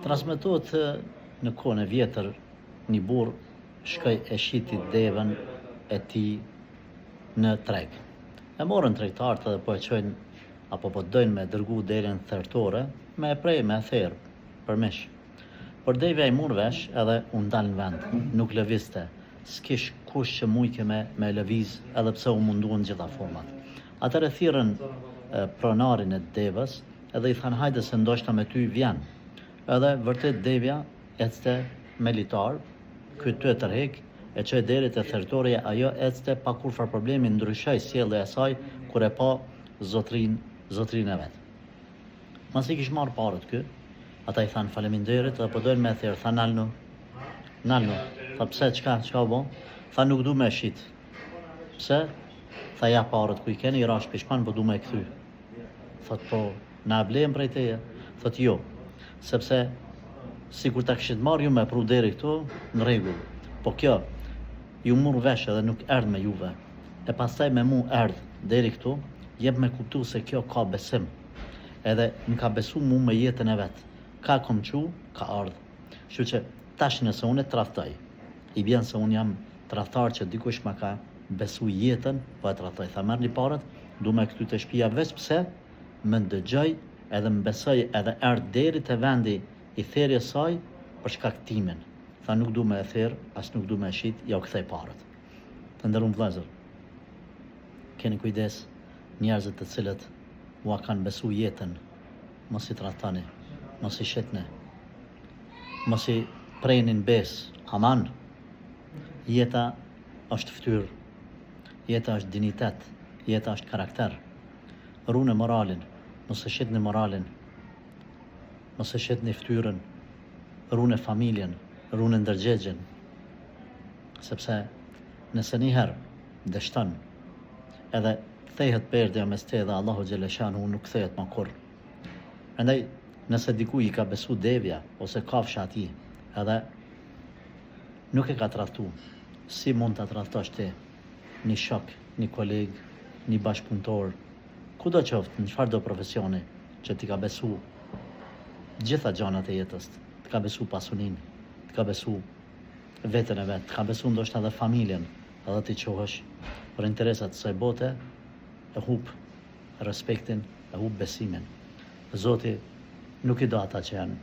Transmetohet në kohën e vjetër një burr shkoi e shiti devën e tij në treg. E morën tregtarët edhe po e çojnë apo po dojnë me dërgu derën thertore me e prej me therr për mish. Por devja i mur vesh edhe u ndal në vend, nuk lëvizte. S'kish kush që mujke me lëviz edhe pse u munduan gjitha format. Atëherë thirrën pronarin e devës edhe i thanë hajde se ndoshta me ty vjen. Edhe vërtet devja ecte me litar, ky ty e tërheq, e çoi deri te thertoria, ajo ecte pa kurfar problemi, ndryshoi sjellja e saj kur e pa zotrin e vet. Masi kish marrë parët ky, ata i thanë faleminderit edhe po dojnë me therr, tha nalnu. Tha pse çka u bë? Tha nuk du me shit. Pse? Tha ja parët ku i keni, i rash pishman, po du me kthy. Thot po, na blejmë prej teje? Thot jo, sepse si kur ta kishit marrë ju me pru deri këtu, në rregull. Po kjo, ju mur vesh edhe nuk erdh me juve. E pastaj me mu erdh deri këtu, jep me kuptu se kjo ka besim. Edhe më ka besu mu me jetën e vet. Ka kom qu, ka ardh. Kështu që tash nëse unë e tradhtoj, i bjen se unë jam tradhtar që dikush ma ka besu jetën, po e tradhtoj. Tha merrni parët, du me këtu të shtëpia veç pse më ndëgjoj edhe më besoj edhe erdh deri te vendi i therrjes saj për shkak timin. Tha nuk du me e therr, as nuk du me e shit, ja u kthej parët. Të nderuar vëllezër, keni kujdes, njerëzit të cilët ua kanë besu jetën, mos i tradhtani, mos i shitni, mos i prenin bes, aman. Jeta është ftyrë, jeta është dinitet, jeta është karakter. Rune moralin, mos e shitni moralin, mos e shitni ftyrën, rune familjen, rune ndërgjegjen, sepse nëse njëherë dështon edhe kthehet perdja mes te dhe Allahu Gjeleshanu nuk kthehet ma kur. Prandaj, nëse diku i ka besu devja ose kafsha ati edhe nuk e ka tradhtu, si mund të tradhtosh ti një shok, një koleg, një bashkëpunëtor, kudo qoftë, në çfarëdo profesioni që ti ka besu gjitha gjanat e jetës, të ka besu pasunin, të ka besu veten e vet, të ka besu ndoshta edhe familjen, edhe ti qohesh për interesat së bote, e hub respektin, e hub besimin. Zoti nuk i do ata që janë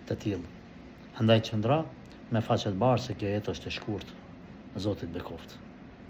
të tillë. Andaj qëndra me faqet barë se kjo jetë është e shkurt. Zoti të bekoft.